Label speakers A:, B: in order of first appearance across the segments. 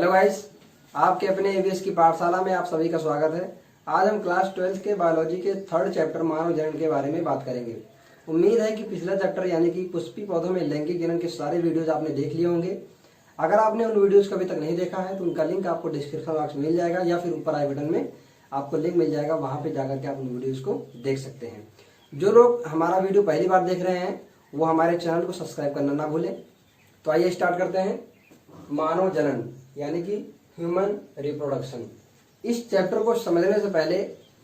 A: Hello guys, आपके अपने ABS की पाठशाला में आप सभी का स्वागत है। आज हम क्लास 12 के बायोलॉजी के थर्ड चैप्टर मानव जनन के बारे में बात करेंगे। उम्मीद है कि पिछला चैप्टर यानी कि पुष्पी पौधों में लैंगिक जनन के सारे वीडियोज आपने देख लिए होंगे। अगर आपने उन वीडियोज को अभी तक नहीं देखा है तो उनका लिंक आपको डिस्क्रिप्शन बॉक्स में मिल जाएगा या फिर ऊपर आई बटन में आपको लिंक मिल जाएगा, वहां पे जाकर के आप उन वीडियोज को देख सकते हैं। जो लोग हमारा वीडियो पहली बार देख रहे हैं वो हमारे चैनल को सब्सक्राइब करना ना भूलें। तो आइए स्टार्ट करते हैं। मानव जनन यानी कि ह्यूमन रिप्रोडक्शन। इस चैप्टर को समझने से पहले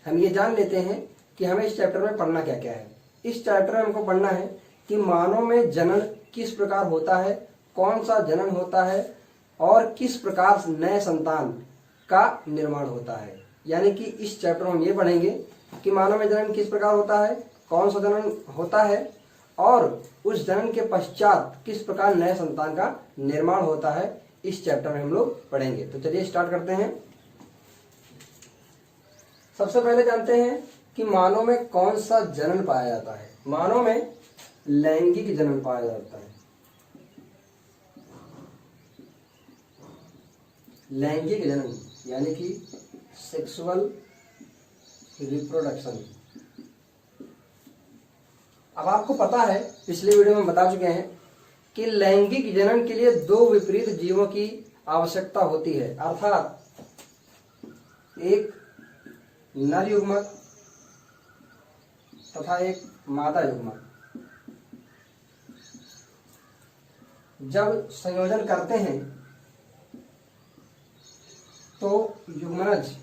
A: हम ये जान लेते हैं कि हमें इस चैप्टर में पढ़ना क्या क्या है। इस चैप्टर में हमको पढ़ना है कि मानव में जनन किस प्रकार होता है, कौन सा जनन होता है और किस प्रकार नए संतान का निर्माण होता है। यानी कि इस चैप्टर में हम ये पढ़ेंगे कि मानव में जनन किस प्रकार होता है, कौन सा जनन होता है और उस जनन के पश्चात किस प्रकार नए संतान का निर्माण होता है। इस चैप्टर में हम लोग पढ़ेंगे। तो चलिए स्टार्ट करते हैं। सबसे पहले जानते हैं कि मानव में कौन सा जनन पाया जाता है। मानव में लैंगिक जनन पाया जाता है। लैंगिक जनन यानी कि सेक्सुअल रिप्रोडक्शन। अब आपको पता है, पिछले वीडियो में बता चुके हैं कि लैंगिक जनन के लिए दो विपरीत जीवों की आवश्यकता होती है, अर्थात एक नर युग्मक तथा एक मादा युग्मक। जब संयोजन करते हैं तो युग्मनज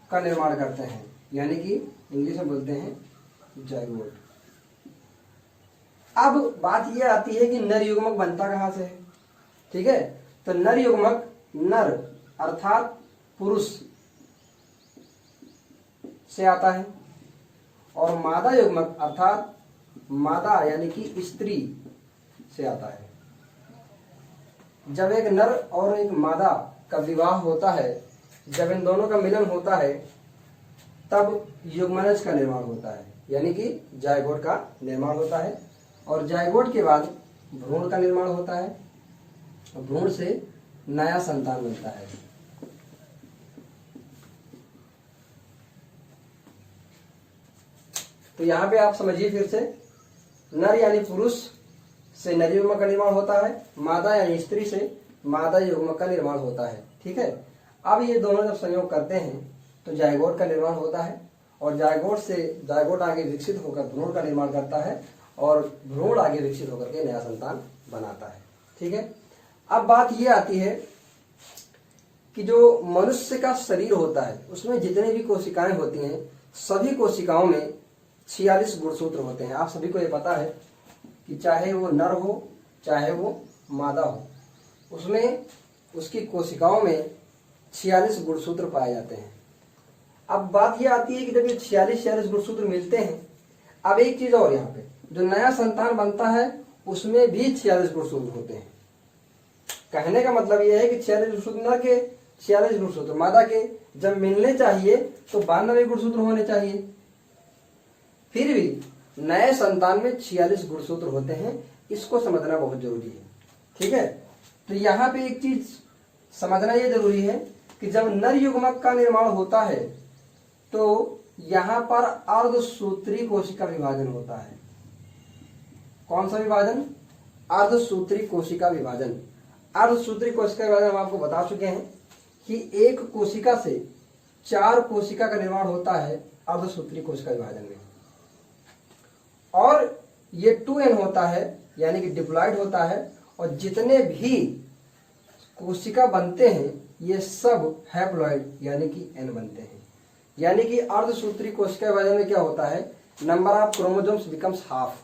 A: का निर्माण करते हैं, यानी कि इंग्लिश में बोलते हैं जाइगोट। अब बात यह आती है कि नर युग्मक बनता कहां से है। ठीक है, तो नर युग्मक नर अर्थात पुरुष से आता है और मादा युग्मक अर्थात मादा यानी कि स्त्री से आता है। जब एक नर और एक मादा का विवाह होता है, जब इन दोनों का मिलन होता है तब युग्मनज का निर्माण होता है, यानी कि जायगोट का निर्माण होता है। और जायगोट के बाद भ्रूण का निर्माण होता है। भ्रूण से नया संतान बनता है। तो यहां पे आप समझिए फिर से, नर यानी पुरुष से नर युग्मक का निर्माण होता है, मादा यानी स्त्री से मादा युग्मक का निर्माण होता है। ठीक है, अब ये दोनों जब संयोग करते हैं तो जायगोट का निर्माण होता है और जायगोट आगे विकसित होकर भ्रूण का निर्माण करता है और भ्रूण आगे विकसित होकर के नया संतान बनाता है। ठीक है, अब बात ये आती है कि जो मनुष्य का शरीर होता है उसमें जितने भी कोशिकाएं होती हैं, सभी कोशिकाओं में 46 गुणसूत्र होते हैं। आप सभी को ये पता है कि चाहे वो नर हो चाहे वो मादा हो, उसमें उसकी कोशिकाओं में 46 गुणसूत्र पाए जाते हैं। अब बात यह आती है कि जब ये 46 गुणसूत्र मिलते हैं, अब एक चीज और, यहाँ पे जो नया संतान बनता है उसमें भी 46 गुणसूत्र होते हैं। कहने का मतलब यह है कि 46 गुणसूत्र नर के, 46 गुणसूत्र मादा के जब मिलने चाहिए तो 92 गुणसूत्र होने चाहिए। फिर भी नए संतान में 46 गुणसूत्र होते हैं। इसको समझना बहुत जरूरी है। ठीक है, तो यहाँ पे एक चीज समझना यह जरूरी है कि जब नर युग्मक का निर्माण होता है तो यहां पर अर्धसूत्री कोशिका विभाजन होता है। कौन सा विभाजन? अर्धसूत्री कोशिका विभाजन। अर्धसूत्री कोशिका विभाजन हम आपको बता चुके हैं कि एक कोशिका से 4 कोशिका का निर्माण होता है अर्धसूत्री कोशिका विभाजन में, और ये 2n होता है यानी कि डिप्लॉइड होता है। और जितने भी कोशिका बनते हैं ये सब हैप्लॉइड यानी कि n बनते हैं। यानी कि अर्धसूत्री कोशिका विभाजन में क्या होता है, number of chromosomes becomes half.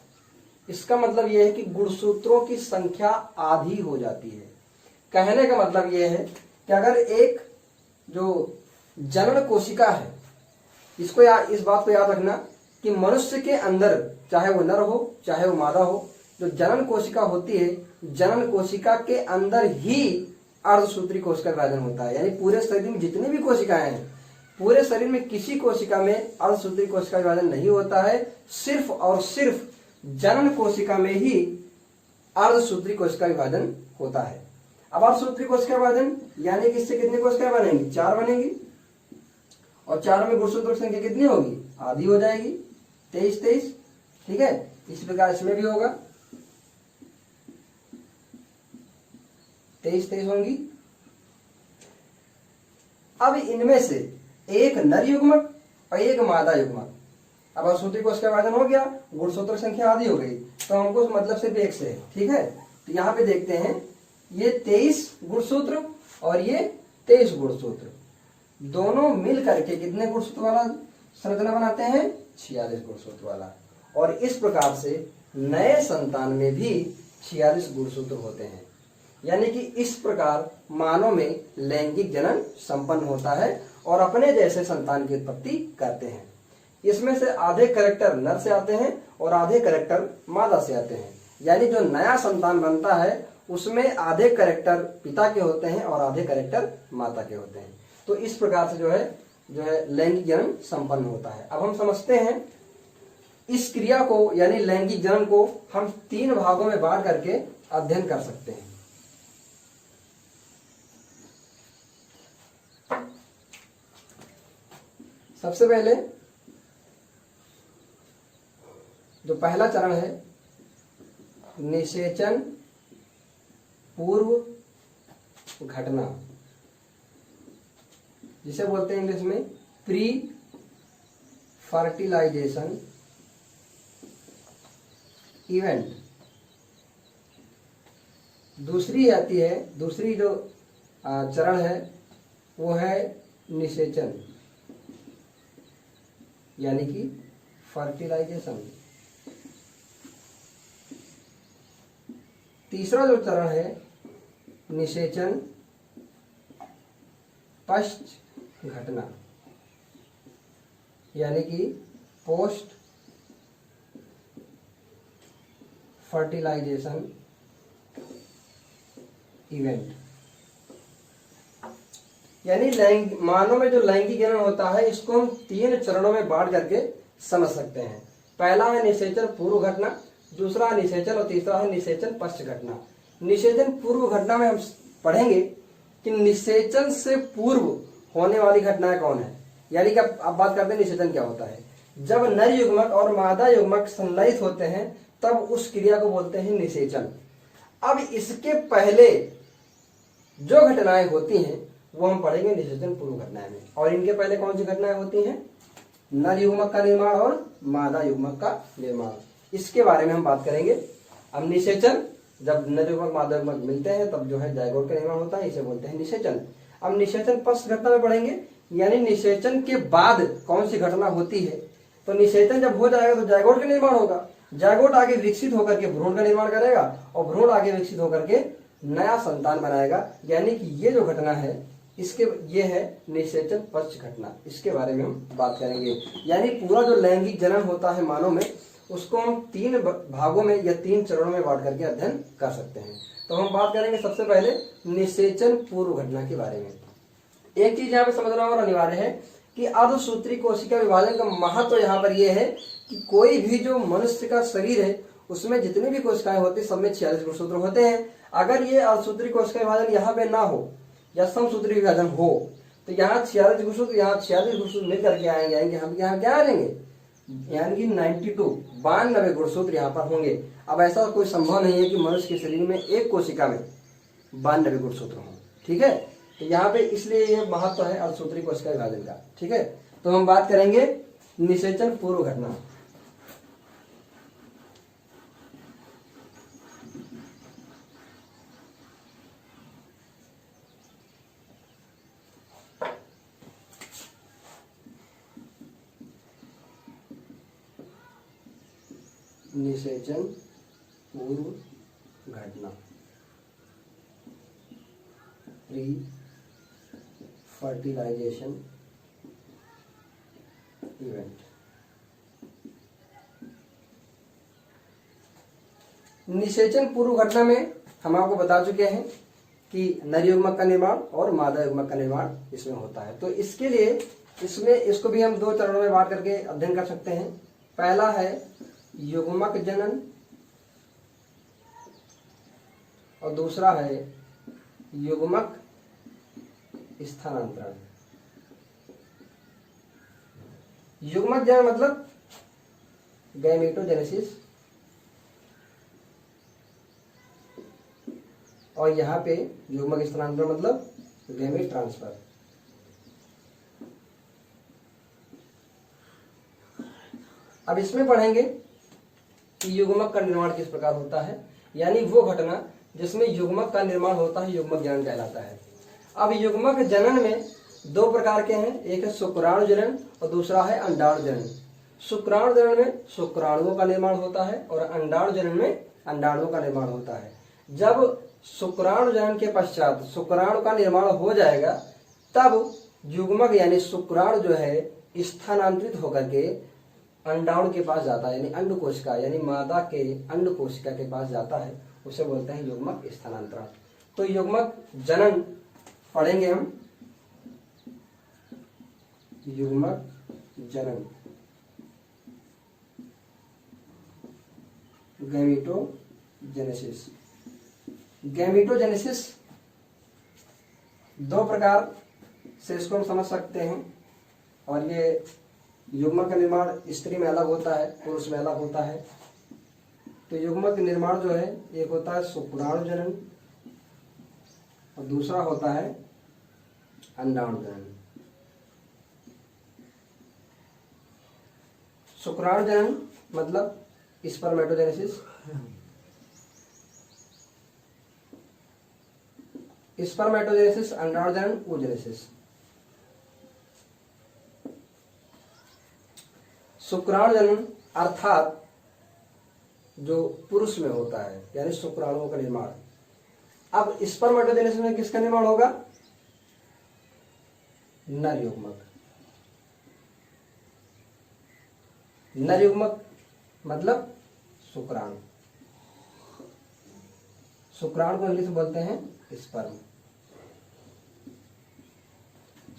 A: इसका मतलब यह है कि गुणसूत्रों की संख्या आधी हो जाती है। कहने का मतलब यह है कि अगर एक जो जनन कोशिका है, इस बात को याद रखना कि मनुष्य के अंदर चाहे वो नर हो चाहे वो मादा हो, जो जनन कोशिका होती है, जनन कोशिका के अंदर ही अर्धसूत्री कोशिका विभाजन होता है। यानी पूरे शरीर में जितनी भी कोशिकाएं हैं, पूरे शरीर में किसी कोशिका में अर्धसूत्री कोशिका विभाजन नहीं होता है। सिर्फ और सिर्फ जनन कोशिका में ही अर्धसूत्री कोशिका विभाजन होता है। अब अर्धसूत्री कोशिका विभाजन यानी कि इससे कितनी कोशिकाएं बनेंगी? 4 बनेंगी, और 4 में गुणसूत्रों की संख्या कितनी होगी? आधी हो जाएगी, 23-23। ठीक है, इस प्रकार इसमें भी होगा, 23-23 होंगी। अब इनमें से एक नर युग्मक और एक मादा युग्मक। अब अर्धसूत्री कोशिका विभाजन हो गया, गुणसूत्र संख्या आधी हो गई, तो हमको मतलब सिर्फ एक से है। ठीक है, तो यहाँ पे देखते हैं ये 23 गुणसूत्र और ये 23 गुणसूत्र, दोनों मिल करके कितने गुणसूत्र वाला संरचना बनाते हैं? 46 गुणसूत्र वाला। और इस प्रकार से नए संतान में भी 46 गुणसूत्र होते हैं। यानी कि इस प्रकार मानव में लैंगिक जनन संपन्न होता है और अपने जैसे संतान की उत्पत्ति करते हैं। इसमें से आधे कैरेक्टर नर से आते हैं और आधे कैरेक्टर मादा से आते हैं। यानी जो नया संतान बनता है उसमें आधे कैरेक्टर पिता के होते हैं और आधे कैरेक्टर माता के होते हैं। तो इस प्रकार से जो है लैंगिक जनन संपन्न होता है। अब हम समझते हैं इस क्रिया को यानी लैंगिक जनन को हम 3 भागों में बांट करके अध्ययन कर सकते हैं। सबसे पहले जो पहला चरण है निषेचन पूर्व घटना, जिसे बोलते हैं इंग्लिश में प्री फर्टिलाइजेशन इवेंट। दूसरी आती है, दूसरी जो चरण है वो है निषेचन यानी कि फर्टिलाइजेशन। तीसरा जो चरण है निषेचन पश्च घटना यानी कि पोस्ट फर्टिलाइजेशन इवेंट। यानी मानव में जो लैंगिक जनन होता है इसको हम 3 चरणों में बांट करके समझ सकते हैं। पहला है निषेचन पूर्व घटना, दूसरा है निषेचन और तीसरा है निषेचन पश्च घटना। निषेचन पूर्व घटना में हम पढ़ेंगे कि निषेचन से पूर्व होने वाली घटनाएं कौन है। यानी कि अब बात करते हैं निषेचन क्या होता है। जब नर युग्मक और मादा युग्मक संलयित होते हैं तब उस क्रिया को बोलते हैं निषेचन। अब इसके पहले जो घटनाएं होती हैं वो हम पढ़ेंगे निषेचन पूर्व घटनाएं में। और इनके पहले कौन सी घटनाएं होती हैं? नर युग्मक का निर्माण और मादा युग्मक का निर्माण, इसके बारे में हम बात करेंगे। अब निषेचन, जब नर युग्मक मादा युग्मक मिलते हैं तब जो है जायगोट का निर्माण होता है, इसे बोलते हैं निषेचन। अब निषेचन पश्च घटना में पढ़ेंगे, यानी निषेचन के बाद कौन सी घटना होती है। तो निषेचन जब हो जाएगा तो जायगोट का निर्माण होगा, जायगोट आगे विकसित होकर के भ्रूण का निर्माण करेगा और भ्रूण आगे विकसित होकर के नया संतान बनाएगा। यानी कि ये जो घटना है इसके ये है निषेचन पश्च घटना, इसके बारे में हम बात करेंगे। यानी पूरा जो लैंगिक जनन होता है मानव में उसको हम 3 भागों में या 3 चरणों में बांट करके अध्ययन कर सकते हैं। तो हम बात करेंगे सबसे पहले निषेचन पूर्व घटना के बारे में। एक चीज यहाँ पे समझना और अनिवार्य है कि अर्धसूत्री कोशिका विभाजन का महत्व यहाँ पर यह है कि कोई भी जो मनुष्य का शरीर है उसमें जितनी भी कोशिकाएं होती है सब में 46 गुणसूत्र होते हैं। अगर ये अर्धसूत्री कोशिका विभाजन यहाँ पे ना हो या समसूत्री विभाजन हो तो यहाँ 46 गुणसूत्र, यहाँ 46 गुणसूत्र मिल करके आएंगे हम यहाँ क्या आ जाएंगे, यानी कि 92 गुणसूत्र यहाँ पर होंगे। अब ऐसा कोई संभव नहीं है कि मनुष्य के शरीर में एक कोशिका में 92 गुणसूत्र हों। ठीक है, तो यहाँ पे इसलिए ये महत्व है अर्धसूत्री कोशिका विभाजन का। ठीक है, तो हम बात करेंगे निषेचन पूर्व घटना। निषेचन पूर्व घटना, प्री फर्टिलाइजेशन इवेंट। निषेचन पूर्व घटना में हम आपको बता चुके हैं कि नर युग्मक का निर्माण और मादा युग्मक का निर्माण इसमें होता है। तो इसके लिए इसको भी हम 2 चरणों में बांट करके अध्ययन कर सकते हैं। पहला है युग्मक जनन और दूसरा है युग्मक स्थानांतरण। युग्मक जनन मतलब गैमेटोजेनेसिस, और यहाँ पे युग्मक स्थानांतरण मतलब गैमेट ट्रांसफर। अब इसमें पढ़ेंगे कि युग्मक का निर्माण किस प्रकार होता है, यानी वो घटना जिसमें युग्मक का निर्माण होता है युग्मक जनन कहलाता है। अब युग्मक जनन में दो प्रकार के हैं, एक है शुक्राणु जनन और दूसरा है अंडाणु जनन। शुक्राणु जनन में शुक्राणुओं का निर्माण होता है और अंडाणु जनन में अंडाणुओं का निर्माण होता है। जब शुक्राणु जनन के पश्चात शुक्राणु का निर्माण हो जाएगा तब युग्मक यानी शुक्राणु जो है स्थानांतरित होकर के अंडाणु के पास जाता है, यानी अंड कोशिका यानी मादा के अंड कोशिका के पास जाता है, उसे बोलते हैं युग्मक स्थानांतरण। तो युग्मक जनन पढ़ेंगे हम, युग्मक जनन, गैमेटोजेनेसिस। गैमेटोजेनेसिस दो प्रकार से इसको हम समझ सकते हैं, और ये युग्मक का निर्माण स्त्री में अलग होता है, पुरुष में अलग होता है। तो युग्मक निर्माण जो है एक होता है शुक्राणु जनन और दूसरा होता है अंडाणु जनन। शुक्राणु जनन मतलब स्पर्मेटोजेनेसिस, स्पर्मेटोजेनेसिस, अंडाणु जनन oogenesis। शुक्राणु जनन अर्थात जो पुरुष में होता है यानी शुक्राणुओं का निर्माण। अब स्पर्मेटोजेनेसिस में किसका निर्माण होगा? नर युग्मक। नर युग्मक मतलब शुक्राणु। शुक्राणु को इंग्लिश में बोलते हैं स्पर्म।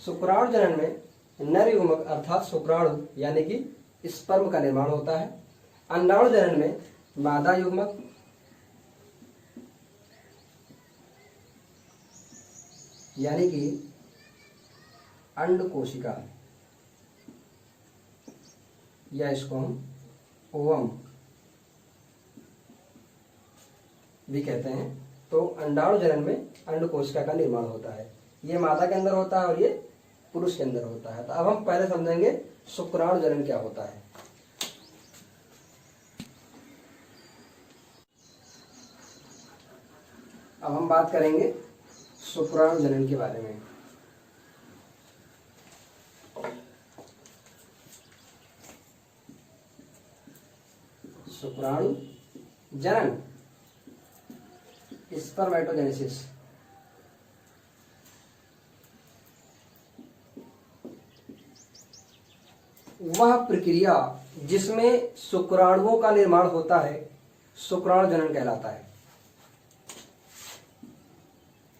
A: शुक्राणु जनन में नर युग्मक अर्थात शुक्राणु यानी कि स्पर्म का निर्माण होता है। अंडाणु जनन में मादा युग्मक यानी कि अंड कोशिका, या इसको हम ओवम भी कहते हैं। तो अंडाणु जनन में अंड कोशिका का निर्माण होता है, ये मादा के अंदर होता है और ये पुरुष के अंदर होता है। तो अब हम पहले समझेंगे शुक्राणु जनन क्या होता है। अब हम बात करेंगे शुक्राणु जनन के बारे में। शुक्राणु जनन, स्पर्मेटोजेनेसिस। वह प्रक्रिया जिसमें शुक्राणुओं का निर्माण होता है शुक्राणु जनन कहलाता है।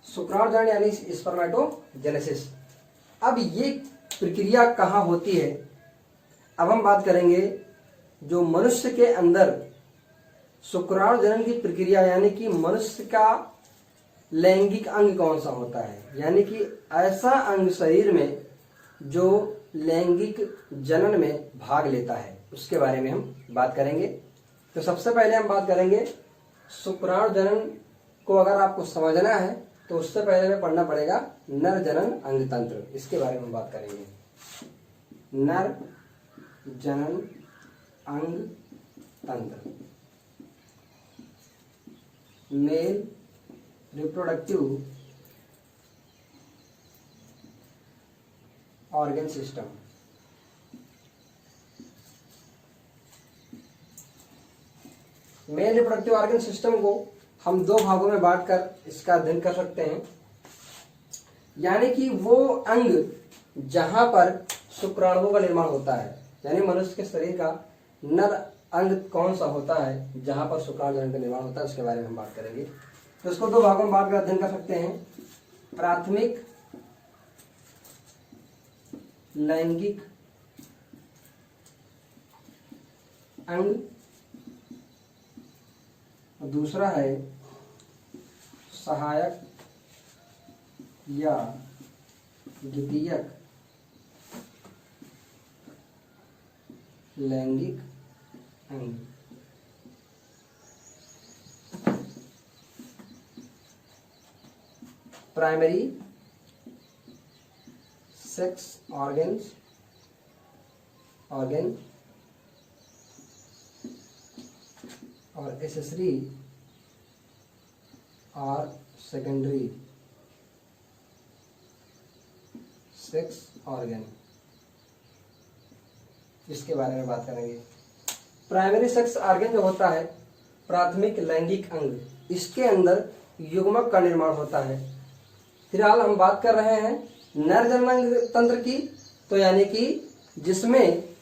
A: शुक्राणु जनन यानी स्पर्मेटोजेनेसिस। अब ये प्रक्रिया कहाँ होती है? अब हम बात करेंगे जो मनुष्य के अंदर शुक्राणु जनन की प्रक्रिया, यानी कि मनुष्य का लैंगिक अंग कौन सा होता है, यानी कि ऐसा अंग शरीर में जो लैंगिक जनन में भाग लेता है, उसके बारे में हम बात करेंगे। तो सबसे पहले हम बात करेंगे शुक्राणु जनन को अगर आपको समझना है तो उससे पहले हमें पढ़ना पड़ेगा नर जनन अंग तंत्र, इसके बारे में हम बात करेंगे। नर जनन अंग तंत्र, male reproductive organ system. Male reproductive organ system को हम दो भागों में बांटकर इसका अध्ययन कर सकते हैं, यानी कि वो अंग जहां पर शुक्राणुओं का निर्माण होता है, यानी मनुष्य के शरीर का नर अंग कौन सा होता है जहां पर शुक्राणु जनन का निर्माण होता है, उसके बारे में हम बात करेंगे। तो इसको दो भागों में बांटकर अध्ययन कर सकते हैं। प्राथमिक लैंगिक अंग, दूसरा है सहायक या द्वितीयक लैंगिक अंग। प्राइमरी सेक्स ऑर्गन और एक्सेसरी और सेकेंडरी सेक्स ऑर्गन, इसके बारे में बात करेंगे। प्राइमरी सेक्स ऑर्गन जो होता है, प्राथमिक लैंगिक अंग, इसके अंदर युग्मक का निर्माण होता है। फिलहाल हम बात कर रहे हैं नर जननांग तंत्र की, तो यानी कि जिसमें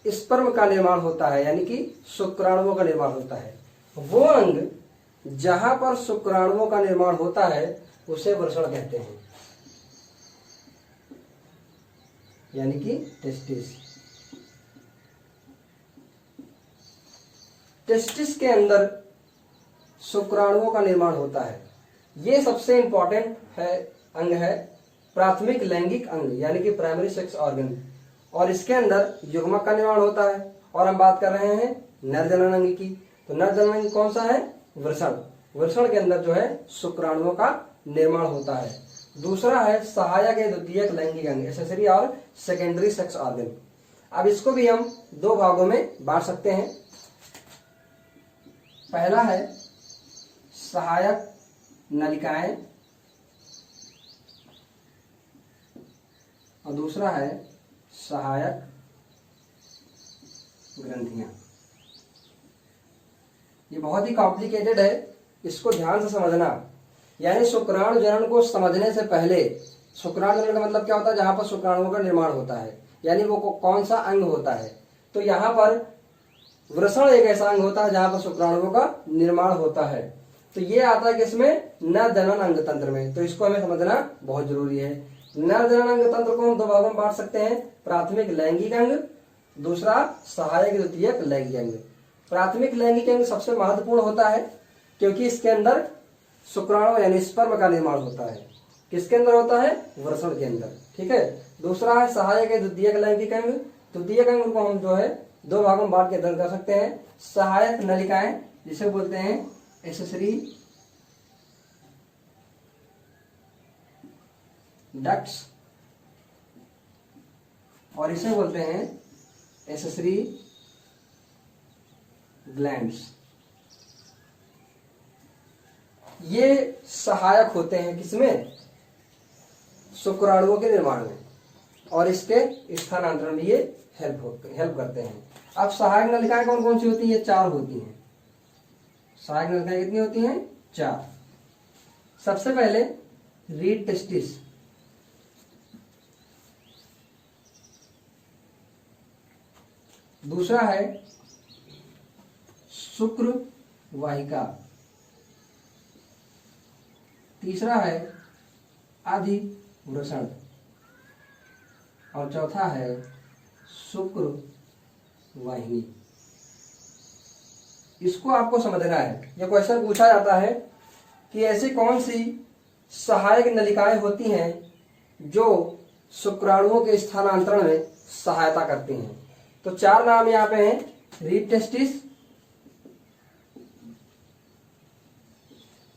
A: स्पर्म का निर्माण होता है, यानी कि शुक्राणुओं का निर्माण होता है। वो अंग जहां पर शुक्राणुओं का निर्माण होता है उसे वृषण कहते हैं, यानी कि टेस्टिस। टेस्टिस के अंदर शुक्राणुओं का निर्माण होता है। ये सबसे इंपॉर्टेंट है, अंग है, प्राथमिक लैंगिक अंग यानी कि प्राइमरी सेक्स ऑर्गन, और इसके अंदर युग्मक का निर्माण होता है। और हम बात कर रहे हैं नर जननांग की, तो नर जननांग कौन सा है? वृषण। वृषण के अंदर जो है शुक्राणुओं का निर्माण होता है। दूसरा है सहायक या द्वितीयक लैंगिक अंग, एक्सेसरी और सेकेंडरी सेक्स ऑर्गन। अब इसको भी हम दो भागों में बांट सकते हैं। पहला है सहायक नलिकाएं और दूसरा है सहायक ग्रंथियां। ये बहुत ही कॉम्प्लिकेटेड है, इसको ध्यान से समझना। यानी शुक्राणु जनन को समझने से पहले, शुक्राणु जनन का मतलब क्या होता है? जहां पर शुक्राणुओं का निर्माण होता है, यानी वो कौन सा अंग होता है। तो यहाँ पर वृषण एक ऐसा अंग होता है जहां पर शुक्राणुओं का निर्माण होता है। तो ये आता है किसमें? नर जनन अंग तंत्र में। तो इसको हमें समझना बहुत जरूरी है। नर जनन अंग तंत्र को हम दो भागों में बांट सकते हैं, प्राथमिक लैंगिक अंग, दूसरा सहायक द्वितीयक लैंगिक अंग। प्राथमिक लैंगिक अंग सबसे महत्वपूर्ण होता है क्योंकि इसके अंदर शुक्राणु यानी स्पर्म का निर्माण होता है। किसके अंदर होता है? वृषण के अंदर। ठीक है। दूसरा है सहायक द्वितीयक लैंगिक अंग। द्वितीयक अंग को हम जो है दो भागों में बांट के अध्ययन कर सकते हैं। सहायक नलिकाएं जिसे बोलते हैं एक्सेसरी डक्ट्स, और इसे बोलते हैं एक्सेसरी ग्लैंड्स। ये सहायक होते हैं किसमें? शुक्राणुओं के निर्माण में, और इसके स्थानांतरण में ये हेल्प करते हैं। अब सहायक नलिकाएं कौन कौन सी होती हैं? ये चार होती हैं। सहायक नलिकाएं कितनी होती हैं? चार। सबसे पहले रीड टेस्टिस, दूसरा है शुक्र वाहिका, तीसरा है अधिवृषण, और चौथा है शुक्र वाहिनी। इसको आपको समझना है। यह क्वेश्चन पूछा जाता है कि ऐसी कौन सी सहायक नलिकाएं होती हैं जो शुक्राणुओं के स्थानांतरण में सहायता करती हैं। तो चार नाम यहाँ पे हैं, रीड टेस्टिस,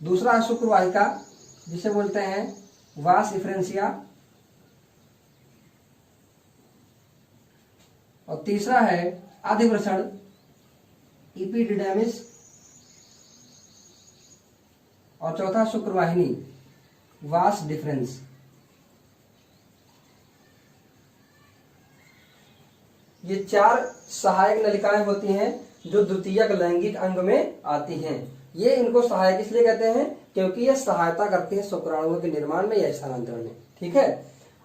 A: दूसरा है शुक्र वाहिका जिसे बोलते हैं वास डिफरेंशिया, और तीसरा है अधिवृषण इपिडिडमिस, और चौथा शुक्रवाहिनी वास डिफरेंस। ये चार सहायक नलिकाएं होती हैं जो द्वितीयक लैंगिक अंग में आती हैं। ये इनको सहायक इसलिए कहते हैं क्योंकि ये सहायता करती है शुक्राणुओं के निर्माण में या स्थानांतरण में। ठीक है।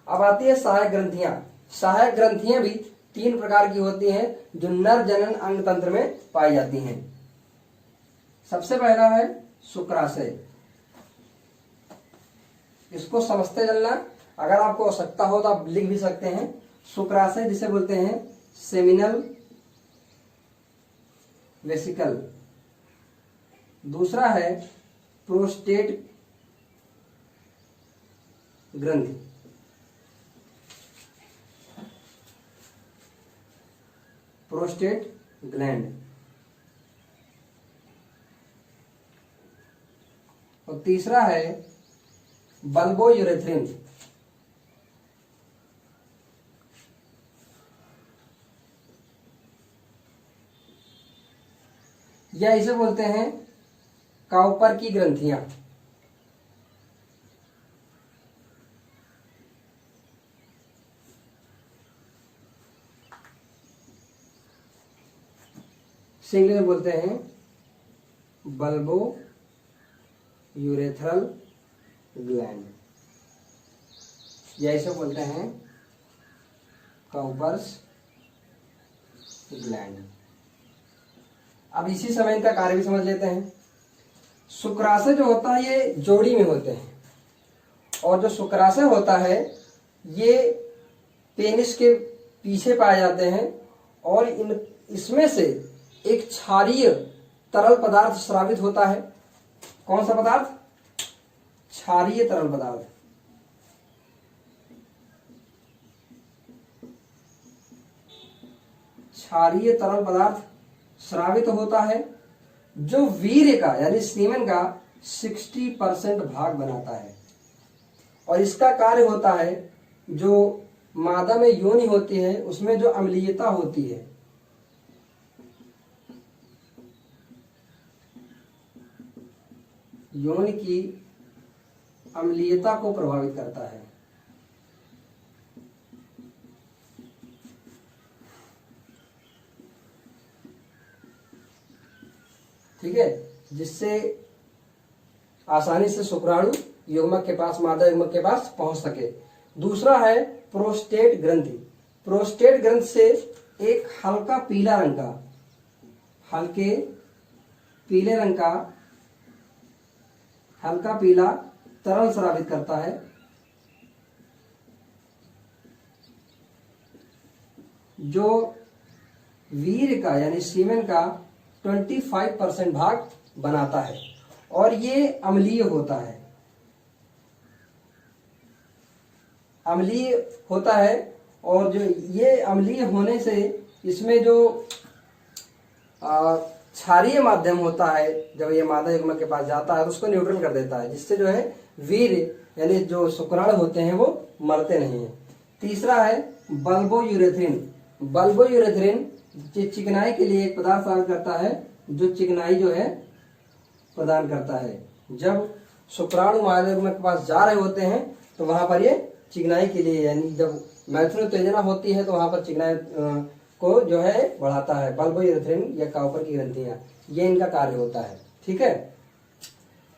A: अब आती है सहायक ग्रंथियां। सहायक ग्रंथियां भी तीन प्रकार की होती हैं जो नर जनन अंग तंत्र में पाई जाती हैं। सबसे पहला है शुक्राशय। इसको समझते चलना, अगर आपको आवश्यकता हो तो आप लिख भी सकते हैं। शुक्राशय जिसे बोलते हैं सेमिनल वेसिकल, दूसरा है प्रोस्टेट ग्रंथि। Prostate gland. और तीसरा है बल्बोयूरेथ्रिन। या इसे बोलते हैं काउपर की ग्रंथियां। इंग्लिश में बोलते हैं बल्बो यूरेथ्रल ग्लैंड, या इसे बोलते हैं काउपर्स ग्लैंड। अब इसी समय इनका कार्य भी समझ लेते हैं। शुक्राशय जो होता है ये जोड़ी में होते हैं, और जो शुक्राशय होता है ये पेनिस के पीछे पाए जाते हैं, और इसमें से एक क्षारीय तरल पदार्थ स्रावित होता है। कौन सा पदार्थ? क्षारीय तरल पदार्थ। क्षारीय तरल पदार्थ स्रावित होता है, जो वीर्य का यानी सीमेन का 60% भाग बनाता है। और इसका कार्य होता है, जो मादा में योनि होती है उसमें जो अम्लीयता होती है, योनि की अम्लीयता को प्रभावित करता है। ठीक है, जिससे आसानी से शुक्राणु युग्मक के पास, मादा युग्मक के पास पहुंच सके। दूसरा है प्रोस्टेट ग्रंथि। प्रोस्टेट ग्रंथि से एक हल्का पीला रंग का, हल्के पीले रंग का हल्का पीला तरल स्रावित करता है, जो वीर्य का यानी सीमेन का 25% भाग बनाता है, और ये अम्लीय होता है। अम्लीय होता है, और जो ये अम्लीय होने से इसमें जो क्षारीय माध्यम होता है, जब ये मादा युग्मक के पास जाता है तो उसको न्यूट्रल कर देता है, जिससे जो है वीर्य यानी जो शुक्राणु होते हैं वो मरते नहीं है। तीसरा है बल्बोयूरेथ्रिन। बल्बोयूरेथ्रिन चिकनाई के लिए एक पदार्थ प्रदान करता है, जो चिकनाई जो है प्रदान करता है। जब शुक्राणु मादा युग्मक के पास जा रहे होते हैं तो वहां पर ये चिकनाई के लिए, यानी जब मैथुन उत्तेजना होती है तो वहां पर चिकनाई को जो है बढ़ाता है। बल्बोयूरेथ्रिन या काउपर की ग्रंथियां, ये इनका कार्य होता है। ठीक है,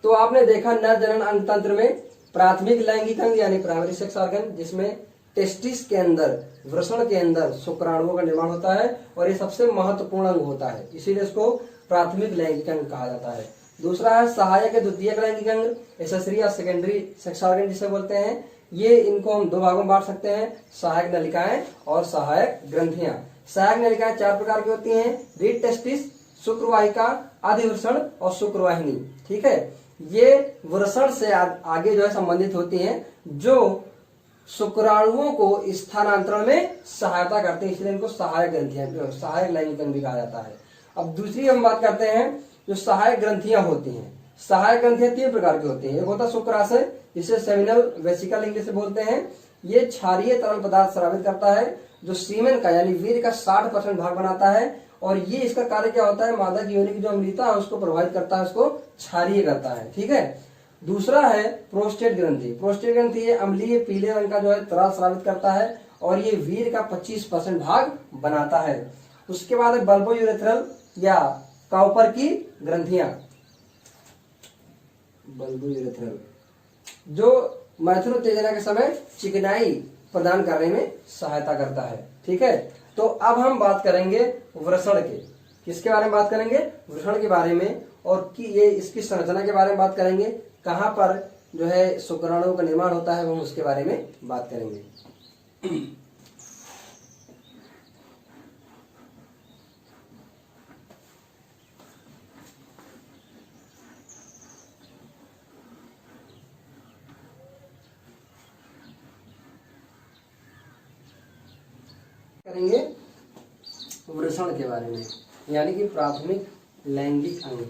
A: तो आपने देखा नर जनन अंग तंत्र में प्राथमिक लैंगिक अंग यानी प्राइमरी सेक्स ऑर्गन, जिसमें टेस्टिस के अंदर, वृषण के अंदर शुक्राणुओं का निर्माण होता है, और ये सबसे महत्वपूर्ण अंग होता है, इसीलिए इसको प्राथमिक लैंगिक अंग कहा जाता है। दूसरा है सहायक द्वितीयक लैंगिक अंग, एसेसरी या सेकेंडरी सेक्स ऑर्गन जिसे बोलते हैं। ये इनको हम दो भागों में बांट सकते हैं, सहायक नलिकाएं और सहायक ग्रंथियां। सहायक नलिकाएं 4 प्रकार की होती हैं: रीड टेस्टिस, शुक्रवाहिका, अधिवृषण और शुक्रवाहिनी। ठीक है, ये वृषण से आगे जो है संबंधित होती हैं, जो शुक्राणुओं को स्थानांतरण में सहायता करते हैं, इसलिए इनको सहायक ग्रंथियां, सहायक लैंगिक अंग भी कहा जाता है। अब दूसरी हम बात करते हैं जो सहायक ग्रंथियां होती हैं। सहायक ग्रंथियां 3 प्रकार की होती हैं। एक होता है शुक्राशय, जिसे सेमिनल वेसिकल इंग्लिश से बोलते हैं। ये क्षारीय तरल पदार्थ स्रावित करता है, जो सीमेन का यानी वीर्य का 60% भाग बनाता है, और ये इसका कार्य क्या होता है, मादा की योनि की जो अम्लीयता है उसको प्रभावित करता है, उसको क्षारीय करता है। ठीक है, दूसरा है प्रोस्टेट ग्रंथि। प्रोस्टेट ग्रंथि ये अम्लीय पीले रंग का जो है तरल स्रावित करता है, और ये वीर्य का 25% भाग बनाता है। उसके बाद है बल्बोयूरेथ्रल या काउपर की ग्रंथियां। बल्बोयूरेथ्रल जो मैथुन उत्तेजना के समय चिकनाई प्रदान करने में सहायता करता है। ठीक है, तो अब हम बात करेंगे वृषण के। किसके बारे में बात करेंगे? वृषण के बारे में, और कि ये इसकी संरचना के बारे में बात करेंगे, कहां पर जो है शुक्राणुओं का निर्माण होता है, हम उसके बारे में बात करेंगे। करेंगे वृषण के बारे में, यानी कि प्राथमिक लैंगिक अंग।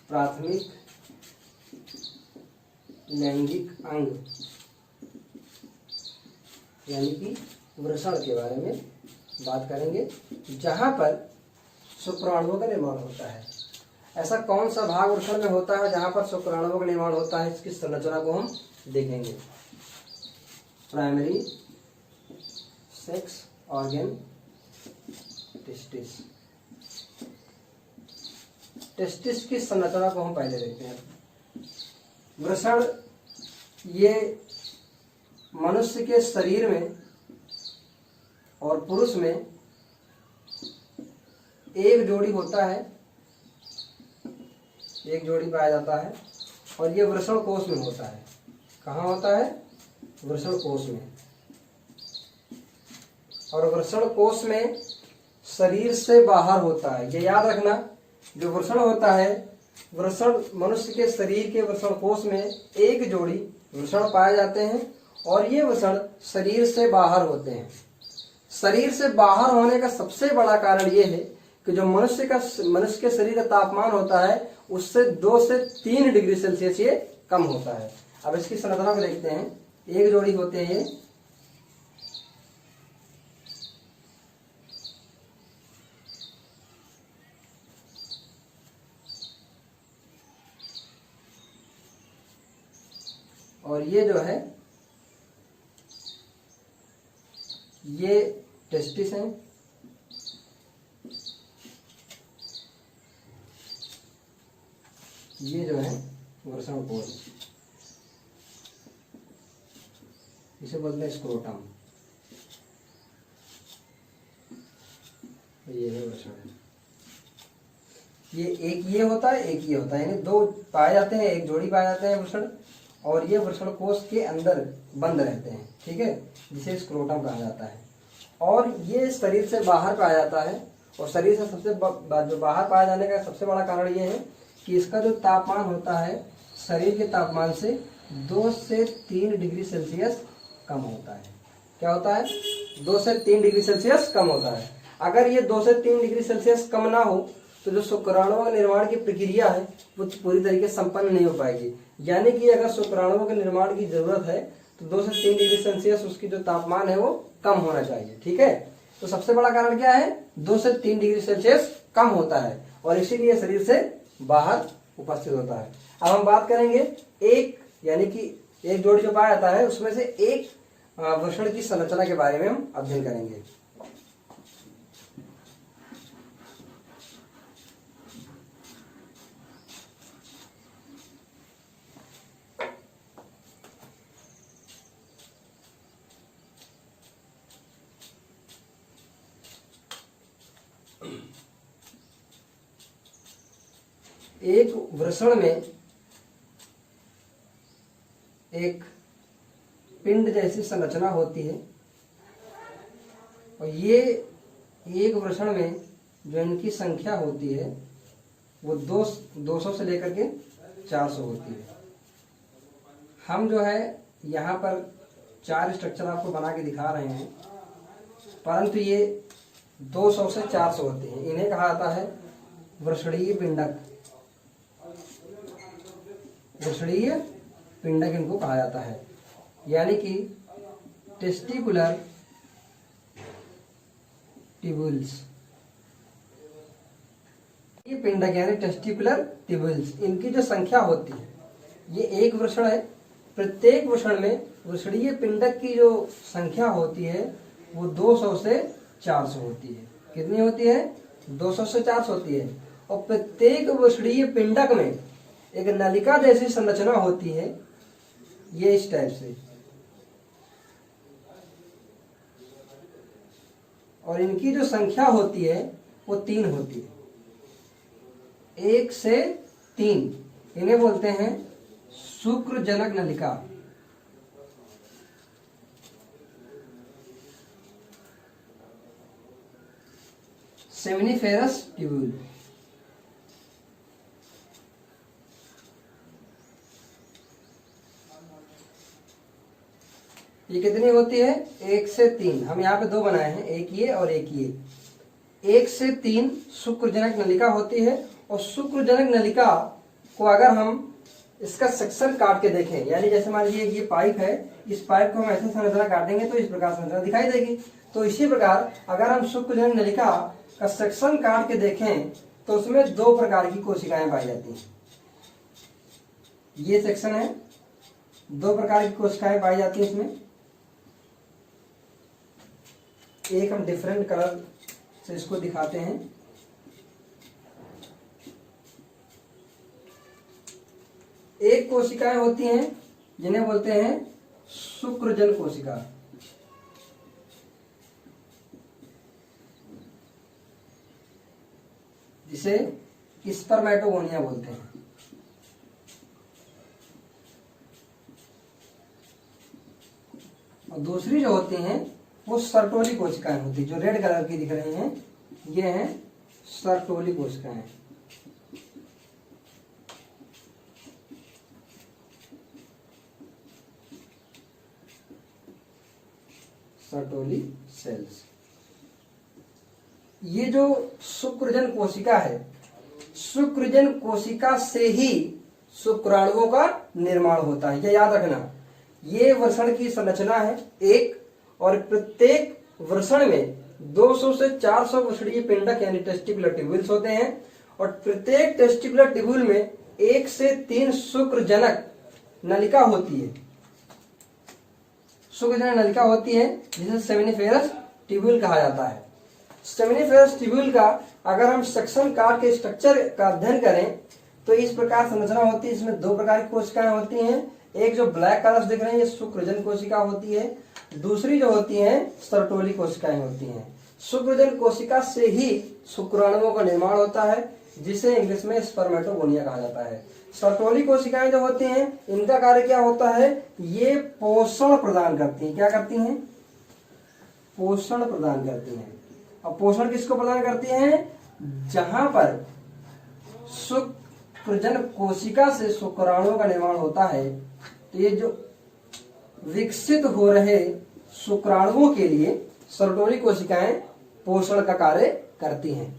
A: प्राथमिक लैंगिक अंग यानी कि वृषण के बारे में बात करेंगे, जहां पर शुक्राणुओं का निर्माण होता है। ऐसा कौन सा भाग वृषण में होता है जहां पर शुक्राणुओं का निर्माण होता है, इसकी संरचना को हम देखेंगे। Primary sex organ testis. Testis की संरचना को हम पहले देखते हैं। वृषण ये मनुष्य के शरीर में और पुरुष में एक जोड़ी होता है, एक जोड़ी पाया जाता है, और ये वृषण कोश में होता है। कहाँ होता है? वृषण कोश में। और वृषण कोश में शरीर से बाहर होता है। ये याद रखना, जो वृषण होता है, वृषण मनुष्य के शरीर के वृषण कोश में एक जोड़ी वृषण पाए जाते हैं, और ये वृषण शरीर से बाहर होते हैं। शरीर से बाहर होने का सबसे बड़ा कारण ये है कि जो मनुष्य के शरीर का तापमान होता है उससे 2 से 3 डिग्री सेल्सियस ये कम होता है। अब इसकी संरचना को देखते हैं। एक जोड़ी होते हैं ये, और ये जो है ये टेस्टिस है, ये जो है वृषण कोश, इसे बोलते हैं स्क्रोटम। ये है वृषण। ये एक ये होता है, एक ये होता है, यानी 2 पाए जाते हैं, एक जोड़ी पाए जाते हैं वृषण, और ये वृषण कोश के अंदर बंद रहते हैं, ठीक है, जिसे स्क्रोटम कहा जाता है। और ये शरीर से बाहर पाया जाता है, और शरीर से सबसे जो बाहर पाया जाने का सबसे बड़ा कारण ये है कि इसका जो तापमान होता है शरीर के तापमान से 2 से 3 डिग्री सेल्सियस कम होता है। क्या होता है? 2 से 3 डिग्री सेल्सियस कम होता है। अगर ये 2 से 3 डिग्री सेल्सियस कम ना हो तो जो शुक्राणुओं के निर्माण की प्रक्रिया है वो पूरी तरीके से संपन्न नहीं हो पाएगी। यानी कि अगर शुक्राणुओं के निर्माण की जरूरत है तो 2 से 3 डिग्री सेल्सियस उसकी जो तापमान है वो कम होना चाहिए, ठीक है। तो सबसे बड़ा कारण क्या है? 2 से 3 डिग्री सेल्सियस कम होता है, और इसीलिए शरीर से बाहर उपस्थित होता है। अब हम बात करेंगे एक, यानी कि एक जोड़ी जो पाया जाता है उसमें से एक वृषण की संरचना के बारे में हम अध्ययन करेंगे। एक वृषण में एक पिंड जैसी संरचना होती है, और ये एक वृषण में जो इनकी संख्या होती है वो 200 से लेकर के 400 होती है। हम जो है यहाँ पर 4 स्ट्रक्चर आपको बना के दिखा रहे हैं, परंतु ये 200 से 400 होते हैं। इन्हें कहा जाता है वृषणीय पिंडक। वृषणीय पिंडक इनको कहा जाता है, यानी कि टेस्टिकुलर ट्यूबुल्स। ये पिंडक यानी टेस्टिकुलर ट्यूबुल्स, इनकी जो संख्या होती है, ये एक वृषण है, प्रत्येक वृषण में वृषणीय पिंडक की जो संख्या होती है वो 200 से 400 होती है। कितनी होती है? 200 से 400 होती है। और प्रत्येक वृषणीय पिंडक में एक नलिका जैसी संरचना होती है, ये इस टाइप से, और इनकी जो संख्या होती है वो 3 होती है, 1 से 3। इन्हें बोलते हैं शुक्रजनक नलिका। Seminiferous tubule. ये कितनी होती है? 1 से 3। हम यहाँ पे 2 बनाए हैं, एक ये और एक ये। 1 से 3 शुक्रजनक नलिका होती है। और शुक्रजनक नलिका को अगर हम इसका सेक्शन काट के देखें, यानी जैसे मान लीजिए ये पाइप है, इस पाइप को हम ऐसे संरचना काटेंगे तो इस प्रकार संरचना दिखाई देगी। तो इसी प्रकार अगर हम शुक्रजनक नलिका का सेक्शन काट के देखें तो उसमें 2 प्रकार की कोशिकाएं पाई जाती हैं। ये सेक्शन है, 2 प्रकार की कोशिकाएं पाई जाती हैं इसमें। एक हम डिफरेंट कलर से इसको दिखाते हैं। एक कोशिकाएं होती हैं जिन्हें बोलते हैं शुक्रजन कोशिका, जिसे स्पर्मेटोगोनिया बोलते हैं। और दूसरी जो होती हैं वो सर्टोली कोशिकाएं होती है, जो रेड कलर की दिख रही हैं, ये हैं सर्टोली कोशिकाएं। Sertoli cells. ये जो शुक्रजन कोशिका है, शुक्रजन कोशिका से ही शुक्राणुओं का निर्माण होता है। ये याद रखना, ये वृषण की संरचना है एक, और प्रत्येक वृषण में 200 से 400 वृषणीय पिंडक यानी टेस्टिकुलर ट्यूब्यूल्स होते हैं। और प्रत्येक टेस्टिकुलर ट्यूब्यूल में 1 से 3 शुक्रजनक नलिका होती है। शुक्रजनक नलिका होती है जिसे सेमिनिफेरस ट्यूब्यूल कहा जाता है। सेमिनिफेरस ट्यूब्यूल का अगर हम सेक्शन काट के स्ट्रक्चर का अध्ययन करें तो इस प्रकार संरचना होती है। इसमें 2 प्रकार की कोशिकाएं होती हैं। एक जो ब्लैक कलर दिख रही है, ये शुक्रजन कोशिका होती है। दूसरी जो होती है सर्टोली कोशिकाएं होती हैं। शुक्रजन कोशिका से ही शुक्राणुओं का निर्माण होता है, जिसे इंग्लिश में स्पर्मेटोगोनिया कहा जाता है। सर्टोली कोशिकाएं जो होती हैं, इनका कार्य क्या होता है? ये पोषण प्रदान करती हैं। क्या करती हैं? पोषण प्रदान करती हैं। और पोषण किसको प्रदान करती हैं? जहां पर शुक्रजन कोशिका से शुक्राणुओं का निर्माण होता है, तो ये जो विकसित हो रहे शुक्राणुओं के लिए सर्टोली कोशिकाएं पोषण का कार्य करती हैं।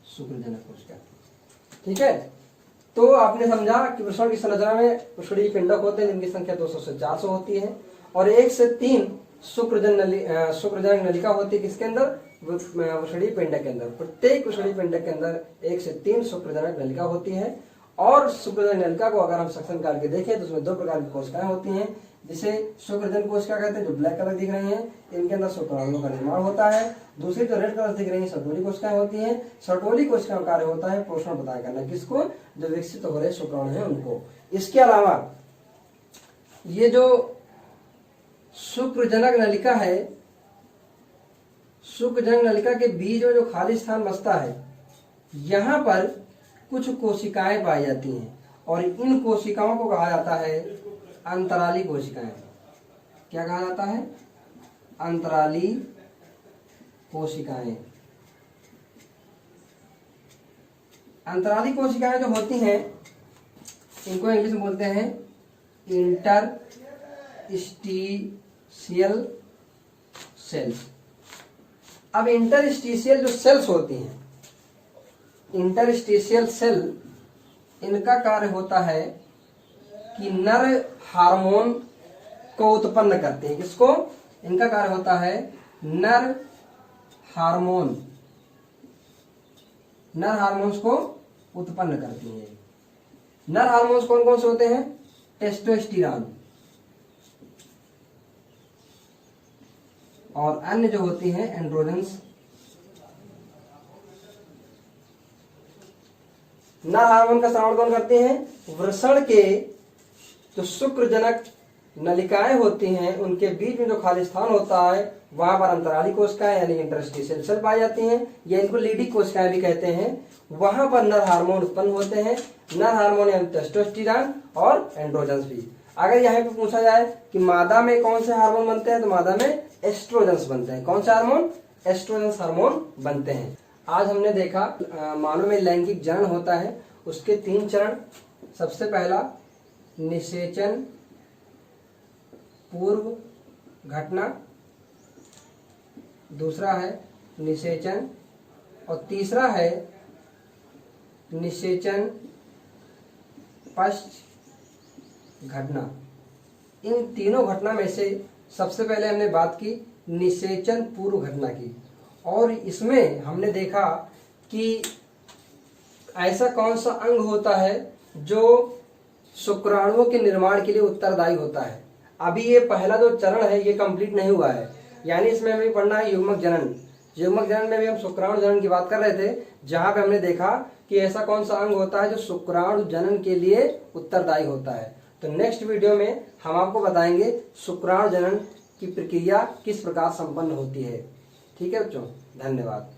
A: शुक्रजनक कोशिका, ठीक है। तो आपने समझा कि वृषण की संरचना में वृषणीय पिंडक होते हैं जिनकी संख्या 200 से 400 होती है, और 1 से 3 शुक्रजनक नलिका होती है। किसके अंदर? वृषणीय पिंडक के अंदर। प्रत्येक वृषणीय पिंडक के अंदर 1 से 3 शुक्रजनक नलिका होती है। और शुक्रजनक नलिका को अगर हम सेक्शन काट के देखें तो उसमें 2 प्रकार की कोशिकाएं होती हैं, जिसे शुक्रजन कोशिका कहते हैं, जो ब्लैक कलर दिख रही हैं, इनके अंदर शुक्राणुओं का निर्माण होता है। दूसरी जो रेड कलर दिख रही है सर्टोली कोशिकाएं होती हैं। सर्टोली कोशिकाओं का कार्य होता है पोषण प्रदान करना। किसको? जो विकसित हो रहे शुक्राणु हैं उनको। इसके अलावा ये जो शुक्रजनक नलिका है, शुक्रजनक नलिका के बीच में जो खाली स्थान बचता है, यहाँ पर कुछ कोशिकाएं पाई जाती हैं, और इन कोशिकाओं को कहा जाता है अंतराली कोशिकाएं। क्या कहा जाता है? अंतराली कोशिकाएं। अंतराली कोशिकाएं जो होती हैं, इनको इंग्लिश में बोलते हैं इंटरस्टिशियल सेल्स। अब इंटरस्टिशियल जो सेल्स होती हैं, इंटरस्टिशियल सेल, इनका कार्य होता है कि नर हार्मोन को उत्पन्न करते हैं। किसको? इनका कार्य होता है नर हार्मोन, नर हार्मोन्स को उत्पन्न करती हैं। नर हार्मोन्स कौन कौन से होते हैं? टेस्टोस्टेरोन, और अन्य जो होती हैं एंड्रोजन्स। नर हार्मोन का श्रावण कौन करते हैं? वृषण के जो शुक्रजनक नलिकाएं होती हैं, उनके बीच में जो खाली स्थान होता है, वहां पर अंतराली कोशिकाएं यानी इंटरस्टिशियल सेल पाई जाती हैं, या इनको लीडी कोशिकाएं भी कहते हैं। वहां पर नर हार्मोन उत्पन्न होते हैं। नर हार्मोन यानी टेस्टोस्टेरोन और एंड्रोजन्स भी। अगर यहाँ पे पूछा जाए कि मादा में कौन से हार्मोन बनते हैं, तो मादा में एस्ट्रोजन्स बनते हैं। कौन से हार्मोन? एस्ट्रोजन्स हार्मोन बनते हैं। आज हमने देखा मानव में लैंगिक जनन होता है, उसके 3 चरण। सबसे पहला निषेचन, पूर्व घटना, दूसरा है निषेचन और तीसरा है निषेचन पश्च घटना। इन तीनों घटना में से सबसे पहले हमने बात की निषेचन पूर्व घटना की, और इसमें हमने देखा कि ऐसा कौन सा अंग होता है जो शुक्राणुओं के निर्माण के लिए उत्तरदायी होता है। अभी ये पहला जो चरण है ये कंप्लीट नहीं हुआ है, यानी इसमें हमें पढ़ना है युग्मक जनन। युग्मक जनन में भी हम शुक्राणु जनन की बात कर रहे थे, जहां पे हमने देखा कि ऐसा कौन सा अंग होता है जो शुक्राणु जनन के लिए उत्तरदायी होता है। तो नेक्स्ट वीडियो में हम आपको बताएंगे शुक्राणु जनन की प्रक्रिया किस प्रकार संपन्न होती है। ठीक है बच्चों, धन्यवाद।